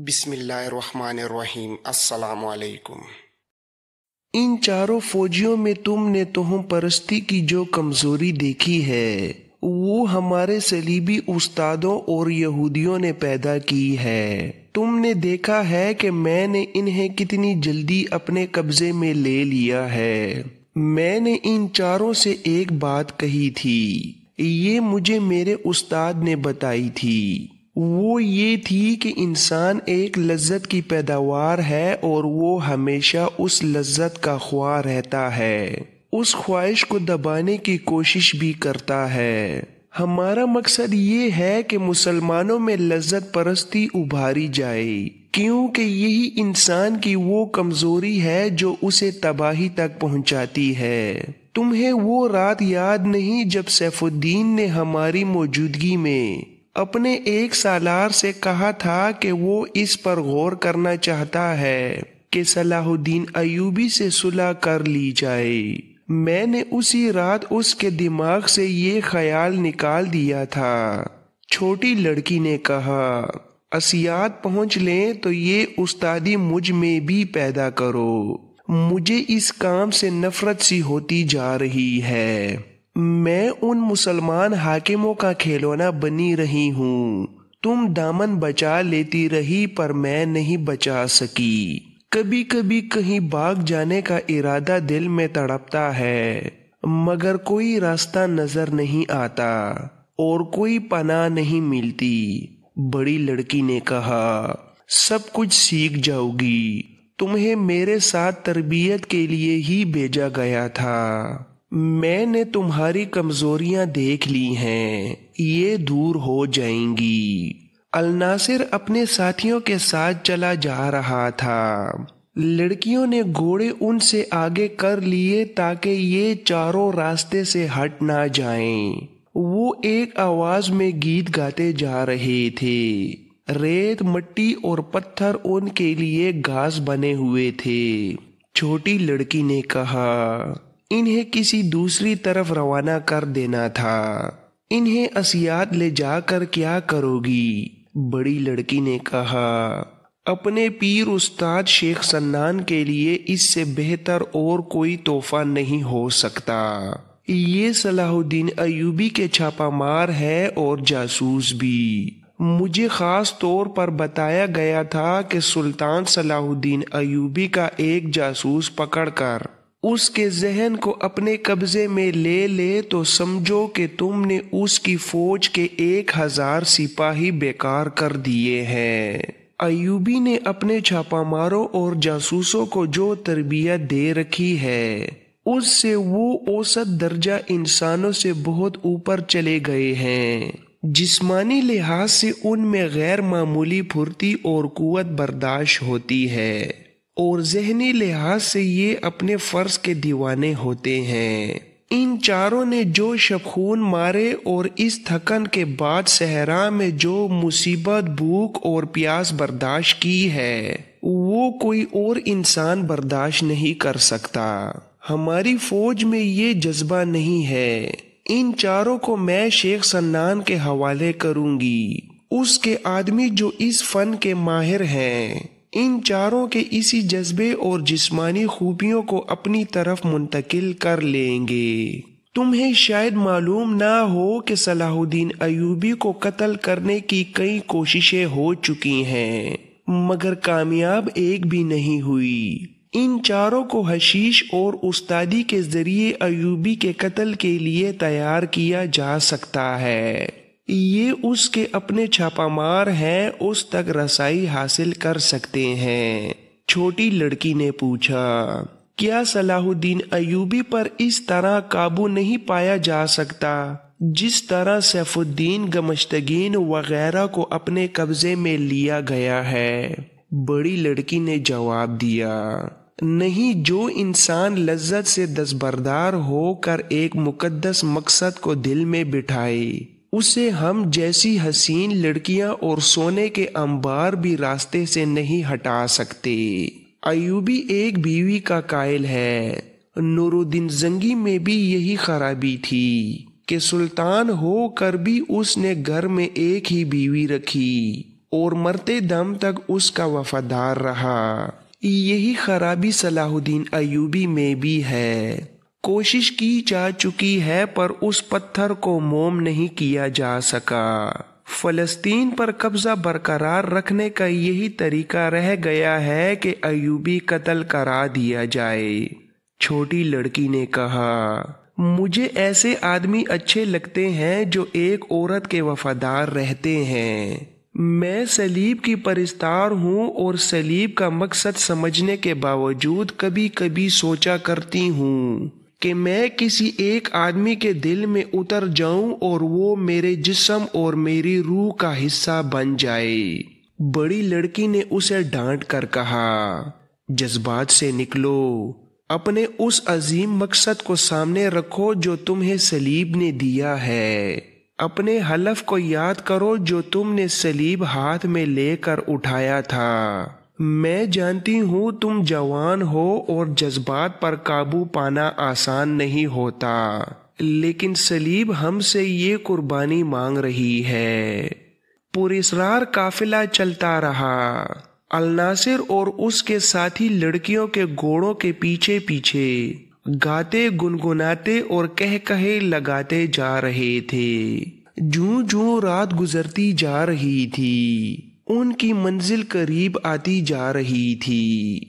بسم اللہ الرحمن الرحیم۔ السلام علیکم۔ ان چاروں فوجیوں میں تم نے توہم پرستی کی جو کمزوری دیکھی ہے وہ ہمارے صلیبی استادوں اور یہودیوں نے پیدا کی ہے۔ تم نے دیکھا ہے کہ میں نے انہیں کتنی جلدی اپنے قبضے میں لے لیا ہے۔ میں نے ان چاروں سے ایک بات کہی تھی، یہ مجھے میرے استاد نے بتائی تھی، وہ یہ تھی کہ انسان ایک لذت کی پیداوار ہے اور وہ ہمیشہ اس لذت کا خواہ رہتا ہے، اس خواہش کو دبانے کی کوشش بھی کرتا ہے۔ ہمارا مقصد یہ ہے کہ مسلمانوں میں لذت پرستی ابھاری جائے، کیونکہ یہی انسان کی وہ کمزوری ہے جو اسے تباہی تک پہنچاتی ہے۔ تمہیں وہ رات یاد نہیں جب سیف الدین نے ہماری موجودگی میں اپنے ایک سالار سے کہا تھا کہ وہ اس پر غور کرنا چاہتا ہے کہ صلاح الدین ایوبی سے صلح کر لی جائے۔ میں نے اسی رات اس کے دماغ سے یہ خیال نکال دیا تھا۔ چھوٹی لڑکی نے کہا، اسیات پہنچ لیں تو یہ استادی مجھ میں بھی پیدا کرو، مجھے اس کام سے نفرت سی ہوتی جا رہی ہے۔ میں ان مسلمان حاکموں کا کھلونا بنی رہی ہوں، تم دامن بچا لیتی رہی پر میں نہیں بچا سکی۔ کبھی کبھی کہیں بھاگ جانے کا ارادہ دل میں تڑپتا ہے، مگر کوئی راستہ نظر نہیں آتا اور کوئی پناہ نہیں ملتی۔ بڑی لڑکی نے کہا، سب کچھ سیکھ جاؤ گی، تمہیں میرے ساتھ تربیت کے لیے ہی بھیجا گیا تھا۔ میں نے تمہاری کمزوریاں دیکھ لی ہیں، یہ دور ہو جائیں گی۔ الناصر اپنے ساتھیوں کے ساتھ چلا جا رہا تھا۔ لڑکیوں نے گھوڑے ان سے آگے کر لیے تاکہ یہ چاروں راستے سے ہٹ نہ جائیں۔ وہ ایک آواز میں گیت گاتے جا رہے تھے۔ ریت، مٹی اور پتھر ان کے لیے گھاس بنے ہوئے تھے۔ چھوٹی لڑکی نے کہا، انہیں کسی دوسری طرف روانہ کر دینا تھا، انہیں اسیات لے جا کر کیا کرو گی؟ بڑی لڑکی نے کہا، اپنے پیر استاد شیخ سنان کے لیے اس سے بہتر اور کوئی تحفہ نہیں ہو سکتا۔ یہ صلاح الدین ایوبی کے چھاپہ مار ہے اور جاسوس بھی۔ مجھے خاص طور پر بتایا گیا تھا کہ سلطان صلاح الدین ایوبی کا ایک جاسوس پکڑ کر اس کے ذہن کو اپنے قبضے میں لے لے تو سمجھو کہ تم نے اس کی فوج کے 1000 سپاہی بیکار کر دیے ہیں۔ ایوبی نے اپنے چھاپہ ماروں اور جاسوسوں کو جو تربیت دے رکھی ہے اس سے وہ اوسط درجہ انسانوں سے بہت اوپر چلے گئے ہیں۔ جسمانی لحاظ سے ان میں غیر معمولی پھرتی اور قوت برداشت ہوتی ہے، اور ذہنی لحاظ سے یہ اپنے فرض کے دیوانے ہوتے ہیں۔ ان چاروں نے جو شبخون مارے اور اس تھکن کے بعد صحرا میں جو مصیبت، بھوک اور پیاس برداشت کی ہے وہ کوئی اور انسان برداشت نہیں کر سکتا۔ ہماری فوج میں یہ جذبہ نہیں ہے۔ ان چاروں کو میں شیخ سنان کے حوالے کروں گی، اس کے آدمی جو اس فن کے ماہر ہیں۔ ان چاروں کے اسی جذبے اور جسمانی خوبیوں کو اپنی طرف منتقل کر لیں گے۔ تمہیں شاید معلوم نہ ہو کہ صلاح الدین ایوبی کو قتل کرنے کی کئی کوششیں ہو چکی ہیں مگر کامیاب ایک بھی نہیں ہوئی۔ ان چاروں کو حشیش اور استادی کے ذریعے ایوبی کے قتل کے لیے تیار کیا جا سکتا ہے۔ یہ اس کے اپنے چھاپہ مار ہیں، اس تک رسائی حاصل کر سکتے ہیں۔ چھوٹی لڑکی نے پوچھا، کیا صلاح الدین ایوبی پر اس طرح قابو نہیں پایا جا سکتا جس طرح سیف الدین گمشتگین وغیرہ کو اپنے قبضے میں لیا گیا ہے؟ بڑی لڑکی نے جواب دیا، نہیں، جو انسان لذت سے دستبردار ہو کر ایک مقدس مقصد کو دل میں بٹھائے اسے ہم جیسی حسین لڑکیاں اور سونے کے انبار بھی راستے سے نہیں ہٹا سکتے۔ ایوبی ایک بیوی کا قائل ہے۔ نور الدین زنگی میں بھی یہی خرابی تھی کہ سلطان ہو کر بھی اس نے گھر میں ایک ہی بیوی رکھی۔ اور مرتے دم تک اس کا وفادار رہا۔ یہی خرابی صلاح الدین ایوبی میں بھی ہے۔ کوشش کی جا چکی ہے پر اس پتھر کو موم نہیں کیا جا سکا۔ فلسطین پر قبضہ برقرار رکھنے کا یہی طریقہ رہ گیا ہے کہ ایوبی قتل کرا دیا جائے۔ چھوٹی لڑکی نے کہا، مجھے ایسے آدمی اچھے لگتے ہیں جو ایک عورت کے وفادار رہتے ہیں۔ میں صلیب کی پرستار ہوں اور صلیب کا مقصد سمجھنے کے باوجود کبھی کبھی سوچا کرتی ہوں کہ میں کسی ایک آدمی کے دل میں اتر جاؤں اور وہ میرے جسم اور میری روح کا حصہ بن جائے۔ بڑی لڑکی نے اسے ڈانٹ کر کہا، جذبات سے نکلو، اپنے اس عظیم مقصد کو سامنے رکھو جو تمہیں صلیب نے دیا ہے۔ اپنے حلف کو یاد کرو جو تم نے صلیب ہاتھ میں لے کر اٹھایا تھا۔ میں جانتی ہوں تم جوان ہو اور جذبات پر قابو پانا آسان نہیں ہوتا، لیکن صلیب ہم سے یہ قربانی مانگ رہی ہے۔ پراسرار قافلہ چلتا رہا۔ الناصر اور اس کے ساتھی لڑکیوں کے گھوڑوں کے پیچھے پیچھے گاتے گنگناتے اور کہے لگاتے جا رہے تھے۔ جوں جوں رات گزرتی جا رہی تھی ان کی منزل قریب آتی جا رہی تھی۔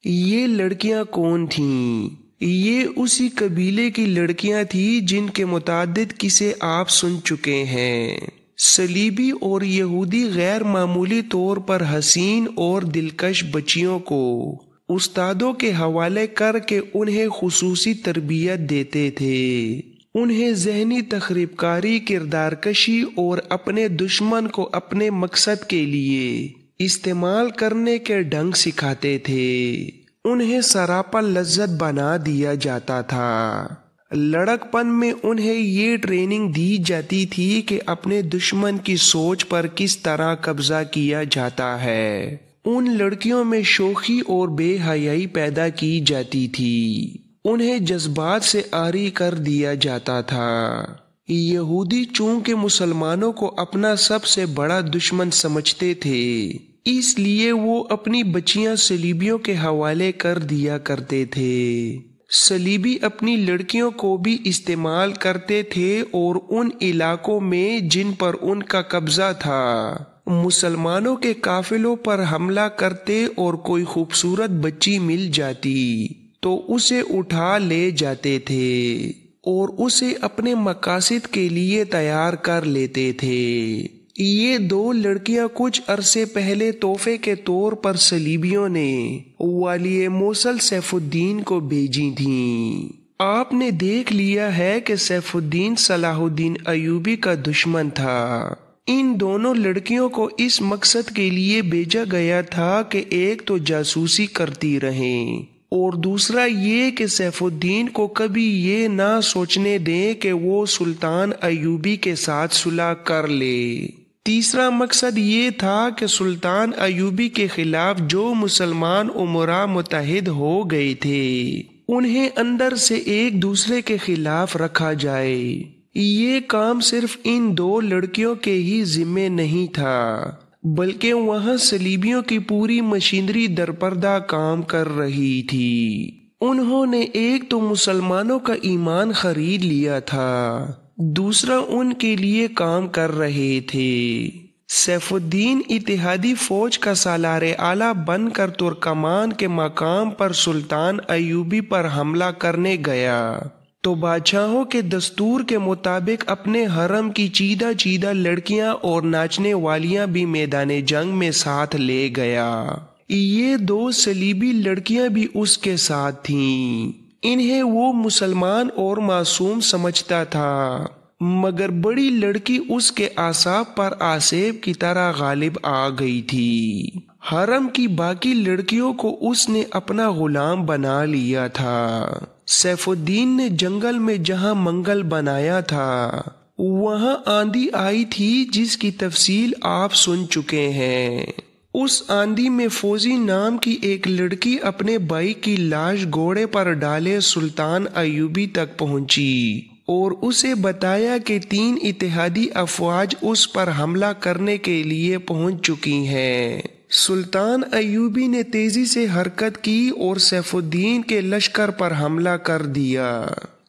یہ لڑکیاں کون تھیں؟ یہ اسی قبیلے کی لڑکیاں تھیں جن کے متعدد قصے آپ سن چکے ہیں۔ صلیبی اور یہودی غیر معمولی طور پر حسین اور دلکش بچیوں کو استادوں کے حوالے کر کے انہیں خصوصی تربیت دیتے تھے، انہیں ذہنی تخریب کاری، کردار کشی اور اپنے دشمن کو اپنے مقصد کے لیے استعمال کرنے کے ڈھنگ سکھاتے تھے۔ انہیں سراپا لذت بنا دیا جاتا تھا۔ لڑک پن میں انہیں یہ ٹریننگ دی جاتی تھی کہ اپنے دشمن کی سوچ پر کس طرح قبضہ کیا جاتا ہے۔ ان لڑکیوں میں شوخی اور بے حیائی پیدا کی جاتی تھی، انہیں جذبات سے عاری کر دیا جاتا تھا۔ یہودی چونکہ مسلمانوں کو اپنا سب سے بڑا دشمن سمجھتے تھے، اس لیے وہ اپنی بچیاں صلیبیوں کے حوالے کر دیا کرتے تھے۔ صلیبی اپنی لڑکیوں کو بھی استعمال کرتے تھے اور ان علاقوں میں جن پر ان کا قبضہ تھا مسلمانوں کے قافلوں پر حملہ کرتے اور کوئی خوبصورت بچی مل جاتی تو اسے اٹھا لے جاتے تھے اور اسے اپنے مقاصد کے لیے تیار کر لیتے تھے۔ یہ دو لڑکیاں کچھ عرصے پہلے تحفے کے طور پر صلیبیوں نے والی موصل سیف الدین کو بھیجی تھیں۔ آپ نے دیکھ لیا ہے کہ سیف الدین صلاح الدین ایوبی کا دشمن تھا۔ ان دونوں لڑکیوں کو اس مقصد کے لیے بھیجا گیا تھا کہ ایک تو جاسوسی کرتی رہیں اور دوسرا یہ کہ سیف الدین کو کبھی یہ نہ سوچنے دیں کہ وہ سلطان ایوبی کے ساتھ صلح کر لے۔ تیسرا مقصد یہ تھا کہ سلطان ایوبی کے خلاف جو مسلمان امراء متحد ہو گئے تھے انہیں اندر سے ایک دوسرے کے خلاف رکھا جائے۔ یہ کام صرف ان دو لڑکیوں کے ہی ذمے نہیں تھا بلکہ وہاں صلیبیوں کی پوری مشینری درپردہ کام کر رہی تھی۔ انہوں نے ایک تو مسلمانوں کا ایمان خرید لیا تھا، دوسرا ان کے لیے کام کر رہے تھے۔ سیف الدین اتحادی فوج کا سالار اعلیٰ بن کر ترکمان کے مقام پر سلطان ایوبی پر حملہ کرنے گیا تو بادشاہوں کے دستور کے مطابق اپنے حرم کی چیدہ لڑکیاں اور ناچنے والیاں بھی میدان جنگ میں ساتھ لے گیا۔ یہ دو صلیبی لڑکیاں بھی اس کے ساتھ تھیں۔ انہیں وہ مسلمان اور معصوم سمجھتا تھا، مگر بڑی لڑکی اس کے اعصاب پر آسیب کی طرح غالب آ گئی تھی۔ حرم کی باقی لڑکیوں کو اس نے اپنا غلام بنا لیا تھا۔ سیف الدین نے جنگل میں جہاں منگل بنایا تھا وہاں آندھی آئی تھی جس کی تفصیل آپ سن چکے ہیں۔ اس آندھی میں فوزی نام کی ایک لڑکی اپنے بھائی کی لاش گھوڑے پر ڈالے سلطان ایوبی تک پہنچی اور اسے بتایا کہ 3 اتحادی افواج اس پر حملہ کرنے کے لیے پہنچ چکی ہیں۔ سلطان ایوبی نے تیزی سے حرکت کی اور سیف الدین کے لشکر پر حملہ کر دیا۔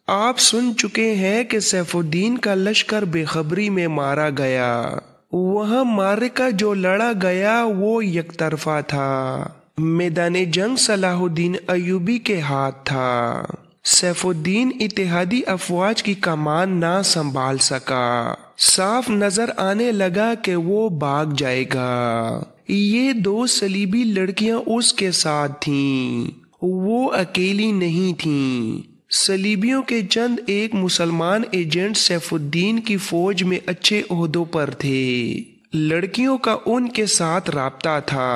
آپ سن چکے ہیں کہ سیف الدین کا لشکر بے خبری میں مارا گیا۔ وہاں معرکہ جو لڑا گیا وہ یک طرفہ تھا۔ میدان جنگ صلاح الدین ایوبی کے ہاتھ تھا۔ سیف الدین اتحادی افواج کی کمان نہ سنبھال سکا۔ صاف نظر آنے لگا کہ وہ بھاگ جائے گا۔ یہ 2 صلیبی لڑکیاں اس کے ساتھ تھیں، وہ اکیلی نہیں تھیں۔ صلیبیوں کے چند ایک مسلمان ایجنٹ سیف الدین کی فوج میں اچھے عہدوں پر تھے۔ لڑکیوں کا ان کے ساتھ رابطہ تھا۔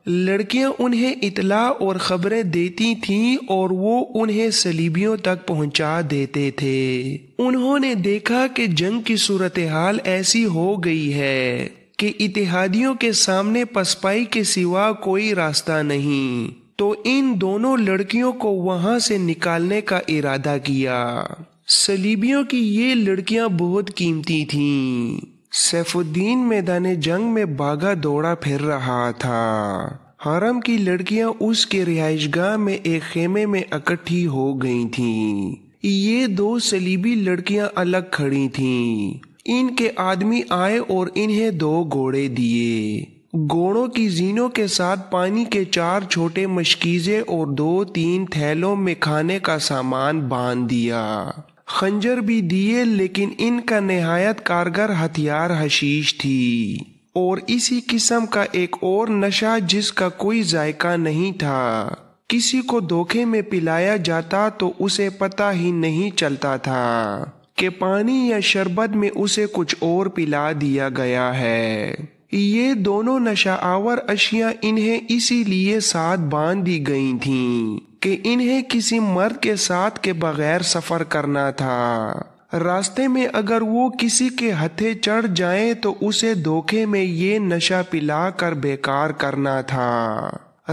لڑکیاں انہیں اطلاع اور خبریں دیتی تھیں اور وہ انہیں صلیبیوں تک پہنچا دیتے تھے۔ انہوں نے دیکھا کہ جنگ کی صورتحال ایسی ہو گئی ہے کہ اتحادیوں کے سامنے پسپائی کے سوا کوئی راستہ نہیں، تو ان دونوں لڑکیوں کو وہاں سے نکالنے کا ارادہ کیا۔ صلیبیوں کی یہ لڑکیاں بہت قیمتی تھیں۔ سیف الدین میدان جنگ میں بھاگا دوڑا پھر رہا تھا۔ حرم کی لڑکیاں اس کے رہائش گاہ میں ایک خیمے میں اکٹھی ہو گئی تھیں۔ یہ 2 صلیبی لڑکیاں الگ کھڑی تھیں۔ ان کے آدمی آئے اور انہیں 2 گھوڑے دیے۔ گھوڑوں کی زینوں کے ساتھ پانی کے 4 چھوٹے مشکیزے اور 2-3 تھیلوں میں کھانے کا سامان باندھ دیا۔ خنجر بھی دیے، لیکن ان کا نہایت کارگر ہتھیار حشیش تھی اور اسی قسم کا ایک اور نشہ جس کا کوئی ذائقہ نہیں تھا۔ کسی کو دھوکے میں پلایا جاتا تو اسے پتہ ہی نہیں چلتا تھا کہ پانی یا شربت میں اسے کچھ اور پلا دیا گیا ہے۔ یہ دونوں نشہ آور اشیاء انہیں اسی لیے ساتھ باندھ دی گئی تھیں کہ انہیں کسی مرد کے ساتھ کے بغیر سفر کرنا تھا۔ راستے میں اگر وہ کسی کے ہتھے چڑھ جائیں تو اسے دھوکے میں یہ نشہ پلا کر بیکار کرنا تھا۔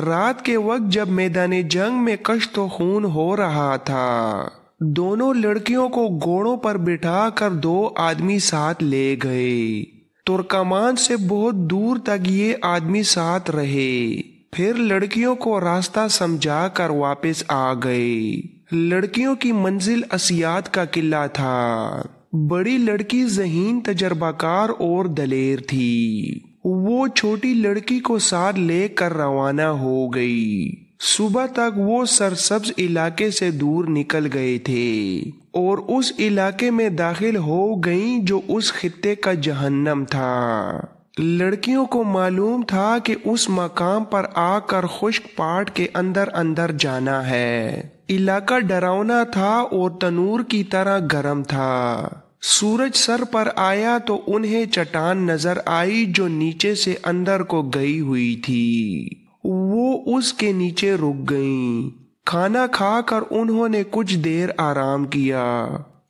رات کے وقت جب میدان جنگ میں کشت و خون ہو رہا تھا، دونوں لڑکیوں کو گھوڑوں پر بٹھا کر 2 آدمی ساتھ لے گئے۔ ترکمان سے بہت دور تک یہ آدمی ساتھ رہے، پھر لڑکیوں کو راستہ سمجھا کر واپس آ گئے۔ لڑکیوں کی منزل اسیات کا قلعہ تھا۔ بڑی لڑکی ذہین، تجربہ کار اور دلیر تھی۔ وہ چھوٹی لڑکی کو ساتھ لے کر روانہ ہو گئی۔ صبح تک وہ سرسبز علاقے سے دور نکل گئے تھے اور اس علاقے میں داخل ہو گئیں جو اس خطے کا جہنم تھا۔ لڑکیوں کو معلوم تھا کہ اس مقام پر آ کر خشک پاٹ کے اندر جانا ہے۔ علاقہ ڈراؤنا تھا اور تنور کی طرح گرم تھا۔ سورج سر پر آیا تو انہیں چٹان نظر آئی جو نیچے سے اندر کو گئی ہوئی تھی۔ وہ اس کے نیچے رک گئیں۔ کھانا کھا کر انہوں نے کچھ دیر آرام کیا۔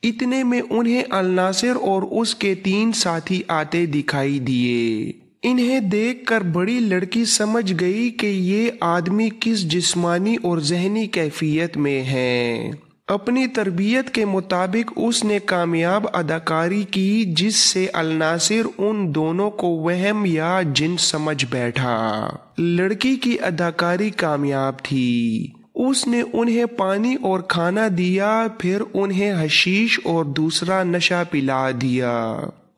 اتنے میں انہیں الناصر اور اس کے 3 ساتھی آتے دکھائی دیے۔ انہیں دیکھ کر بڑی لڑکی سمجھ گئی کہ یہ آدمی کس جسمانی اور ذہنی کیفیت میں ہیں۔ اپنی تربیت کے مطابق اس نے کامیاب اداکاری کی جس سے الناصر ان دونوں کو وہم یا جن سمجھ بیٹھا۔ لڑکی کی اداکاری کامیاب تھی۔ اس نے انہیں پانی اور کھانا دیا، پھر انہیں حشیش اور دوسرا نشہ پلا دیا۔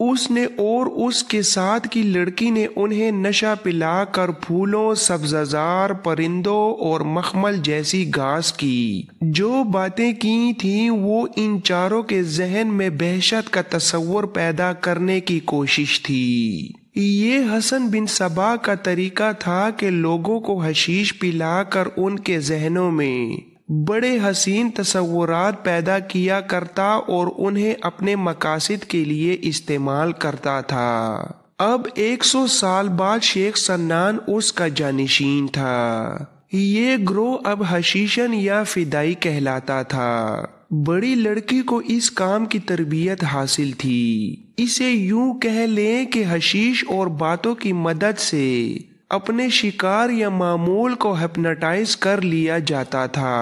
اس نے اور اس کے ساتھ کی لڑکی نے انہیں نشہ پلا کر پھولوں، سبززار، پرندوں اور مخمل جیسی گھاس کی جو باتیں کی تھیں وہ ان چاروں کے ذہن میں وحشت کا تصور پیدا کرنے کی کوشش تھی۔ یہ حسن بن صبا کا طریقہ تھا کہ لوگوں کو حشیش پلا کر ان کے ذہنوں میں بڑے حسین تصورات پیدا کیا کرتا اور انہیں اپنے مقاصد کے لیے استعمال کرتا تھا۔ اب 100 سال بعد شیخ سنان اس کا جانشین تھا۔ یہ گروہ اب حشیشن یا فدائی کہلاتا تھا۔ بڑی لڑکی کو اس کام کی تربیت حاصل تھی۔ اسے یوں کہہ لیں کہ حشیش اور باتوں کی مدد سے اپنے شکار یا معمول کو ہپناٹائز کر لیا جاتا تھا۔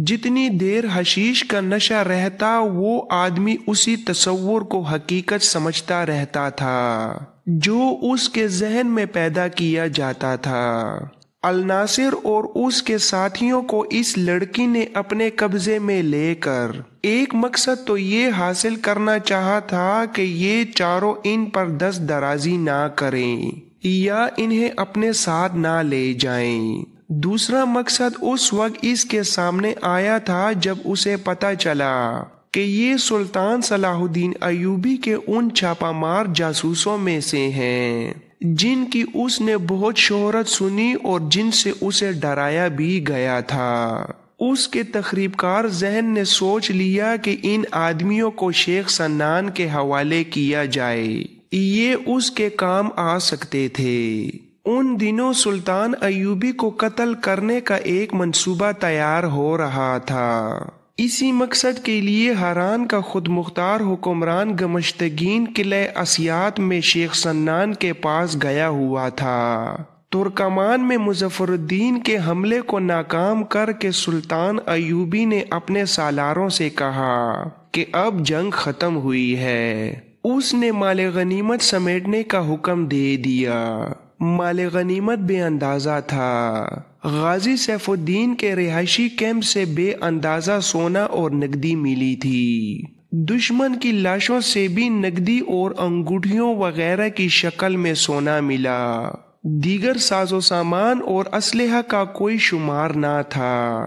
جتنی دیر حشیش کا نشہ رہتا وہ آدمی اسی تصور کو حقیقت سمجھتا رہتا تھا جو اس کے ذہن میں پیدا کیا جاتا تھا۔ الناصر اور اس کے ساتھیوں کو اس لڑکی نے اپنے قبضے میں لے کر ایک مقصد تو یہ حاصل کرنا چاہا تھا کہ یہ چاروں ان پر دست درازی نہ کریں یا انہیں اپنے ساتھ نہ لے جائیں۔ دوسرا مقصد اس وقت اس کے سامنے آیا تھا جب اسے پتہ چلا کہ یہ سلطان صلاح الدین ایوبی کے ان چھاپا مار جاسوسوں میں سے ہیں جن کی اس نے بہت شہرت سنی اور جن سے اسے ڈرایا بھی گیا تھا۔ اس کے تخریب کار ذہن نے سوچ لیا کہ ان آدمیوں کو شیخ سنان کے حوالے کیا جائے، یہ اس کے کام آ سکتے تھے۔ ان دنوں سلطان ایوبی کو قتل کرنے کا ایک منصوبہ تیار ہو رہا تھا۔ اسی مقصد کے لیے ہاران کا خود مختار حکمران گمشتگین قلعہ اسیات میں شیخ سنان کے پاس گیا ہوا تھا۔ ترکمان میں مظفر الدین کے حملے کو ناکام کر کے سلطان ایوبی نے اپنے سالاروں سے کہا کہ اب جنگ ختم ہوئی ہے۔ اس نے مال غنیمت سمیٹنے کا حکم دے دیا۔ مال غنیمت بے اندازہ تھا۔ غازی سیف الدین کے رہائشی کیمپ سے بے اندازہ سونا اور نقدی ملی تھی۔ دشمن کی لاشوں سے بھی نقدی اور انگوٹھیوں وغیرہ کی شکل میں سونا ملا۔ دیگر ساز و سامان اور اسلحہ کا کوئی شمار نہ تھا۔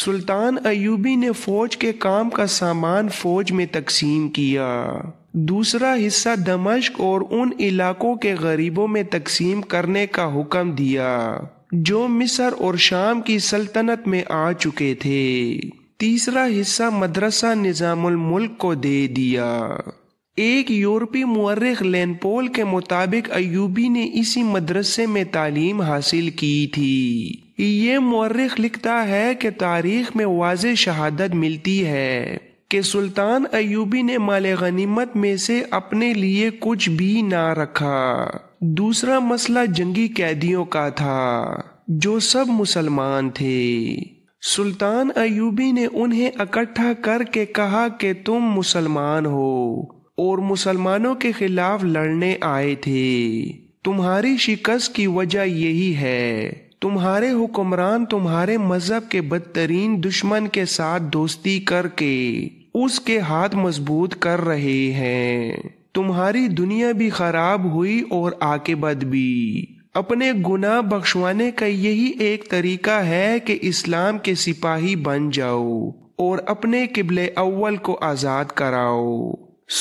سلطان ایوبی نے فوج کے کام کا سامان فوج میں تقسیم کیا، دوسرا حصہ دمشق اور ان علاقوں کے غریبوں میں تقسیم کرنے کا حکم دیا جو مصر اور شام کی سلطنت میں آ چکے تھے، تیسرا حصہ مدرسہ نظام الملک کو دے دیا۔ ایک یورپی مورخ لین پول کے مطابق ایوبی نے اسی مدرسے میں تعلیم حاصل کی تھی۔ یہ مورخ لکھتا ہے کہ تاریخ میں واضح شہادت ملتی ہے کہ سلطان ایوبی نے مال غنیمت میں سے اپنے لیے کچھ بھی نہ رکھا۔ دوسرا مسئلہ جنگی قیدیوں کا تھا جو سب مسلمان تھے۔ سلطان ایوبی نے انہیں اکٹھا کر کے کہا کہ تم مسلمان ہو اور مسلمانوں کے خلاف لڑنے آئے تھے۔ تمہاری شکست کی وجہ یہی ہے، تمہارے حکمران تمہارے مذہب کے بدترین دشمن کے ساتھ دوستی کر کے اس کے ہاتھ مضبوط کر رہے ہیں۔ تمہاری دنیا بھی خراب ہوئی اور عاقبت بھی۔ اپنے گناہ بخشوانے کا یہی ایک طریقہ ہے کہ اسلام کے سپاہی بن جاؤ اور اپنے قبلہ اول کو آزاد کراؤ۔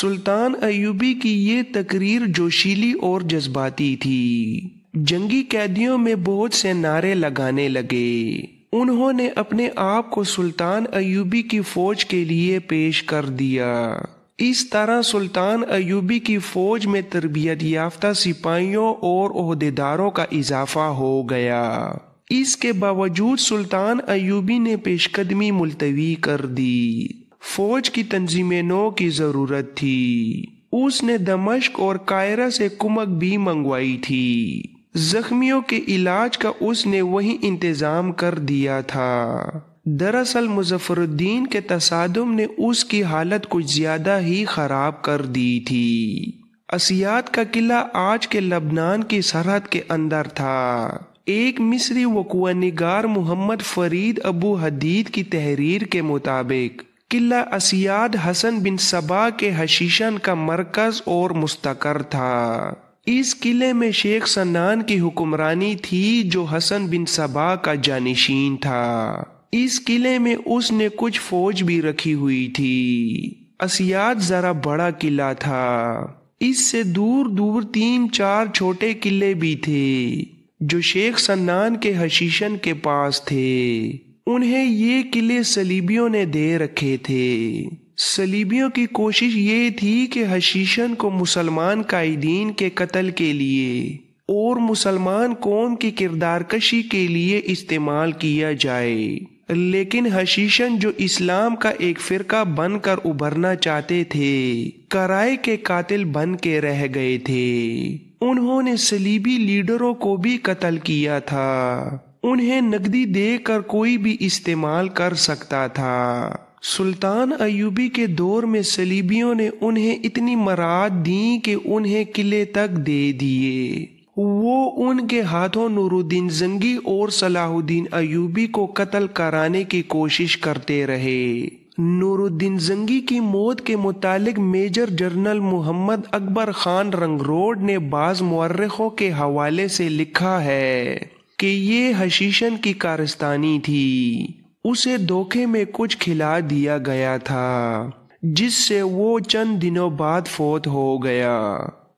سلطان ایوبی کی یہ تقریر جوشیلی اور جذباتی تھی۔ جنگی قیدیوں میں بہت سے نعرے لگانے لگے۔ انہوں نے اپنے آپ کو سلطان ایوبی کی فوج کے لیے پیش کر دیا۔ اس طرح سلطان ایوبی کی فوج میں تربیت یافتہ سپاہیوں اور عہدیداروں کا اضافہ ہو گیا۔ اس کے باوجود سلطان ایوبی نے پیش قدمی ملتوی کر دی۔ فوج کی تنظیم نو کی ضرورت تھی۔ اس نے دمشق اور قاہرہ سے کمک بھی منگوائی تھی۔ زخمیوں کے علاج کا اس نے وہیں انتظام کر دیا تھا۔ دراصل مظفر الدین کے تصادم نے اس کی حالت کچھ زیادہ ہی خراب کر دی تھی۔ اسیات کا قلعہ آج کے لبنان کی سرحد کے اندر تھا۔ ایک مصری وقوع نگار محمد فرید ابو حدید کی تحریر کے مطابق قلعہ اسیاد حسن بن صبا کے حشیشن کا مرکز اور مستقر تھا۔ اس قلعے میں شیخ سنان کی حکمرانی تھی جو حسن بن صبا کا جانشین تھا۔ اس قلعے میں اس نے کچھ فوج بھی رکھی ہوئی تھی۔ اسیاد ذرا بڑا قلعہ تھا۔ اس سے دور دور 3-4 چھوٹے قلعے بھی تھے جو شیخ سنان کے حشیشن کے پاس تھے۔ انہیں یہ قلعے صلیبیوں نے دے رکھے تھے۔ صلیبیوں کی کوشش یہ تھی کہ حشیشن کو مسلمان قائدین کے قتل کے لیے اور مسلمان قوم کی کردار کشی کے لیے استعمال کیا جائے، لیکن حشیشن جو اسلام کا ایک فرقہ بن کر ابھرنا چاہتے تھے کرائے کے قاتل بن کے رہ گئے تھے۔ انہوں نے صلیبی لیڈروں کو بھی قتل کیا تھا۔ انہیں نقدی دے کر کوئی بھی استعمال کر سکتا تھا۔ سلطان ایوبی کے دور میں صلیبیوں نے انہیں اتنی مراد دیں کہ انہیں قلعے تک دے دیے۔ وہ ان کے ہاتھوں نور الدین زنگی اور صلاح الدین ایوبی کو قتل کرانے کی کوشش کرتے رہے۔ نور الدین زنگی کی موت کے متعلق میجر جنرل محمد اکبر خان رنگروڈ نے بعض مورخوں کے حوالے سے لکھا ہے کہ یہ حشیشن کی کارستانی تھی۔ اسے دھوکے میں کچھ کھلا دیا گیا تھا جس سے وہ چند دنوں بعد فوت ہو گیا۔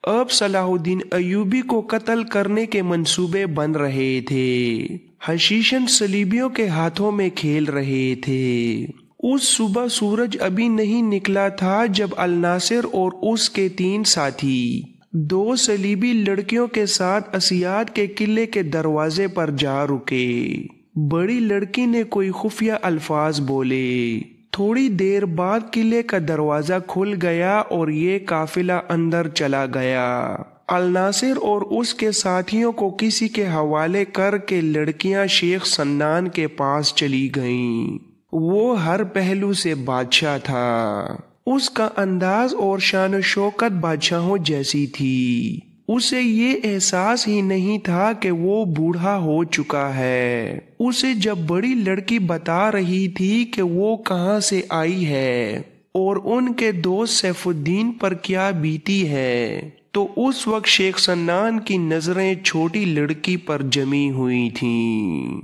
اب صلاح الدین ایوبی کو قتل کرنے کے منصوبے بن رہے تھے۔ حشیشن صلیبیوں کے ہاتھوں میں کھیل رہے تھے۔ اس صبح سورج ابھی نہیں نکلا تھا جب الناصر اور اس کے 3 ساتھی 2 صلیبی لڑکیوں کے ساتھ اسیاد کے قلعے کے دروازے پر جا رکے۔ بڑی لڑکی نے کوئی خفیہ الفاظ بولے۔ تھوڑی دیر بعد قلعے کا دروازہ کھل گیا اور یہ قافلہ اندر چلا گیا۔ الناصر اور اس کے ساتھیوں کو کسی کے حوالے کر کے لڑکیاں شیخ سنان کے پاس چلی گئیں۔ وہ ہر پہلو سے بادشاہ تھا۔ اس کا انداز اور شان و شوکت بادشاہوں جیسی تھی۔ اسے یہ احساس ہی نہیں تھا کہ وہ بوڑھا ہو چکا ہے۔ اسے جب بڑی لڑکی بتا رہی تھی کہ وہ کہاں سے آئی ہے اور ان کے دوست سیف الدین پر کیا بیتی ہے، تو اس وقت شیخ سنان کی نظریں چھوٹی لڑکی پر جمی ہوئی تھیں۔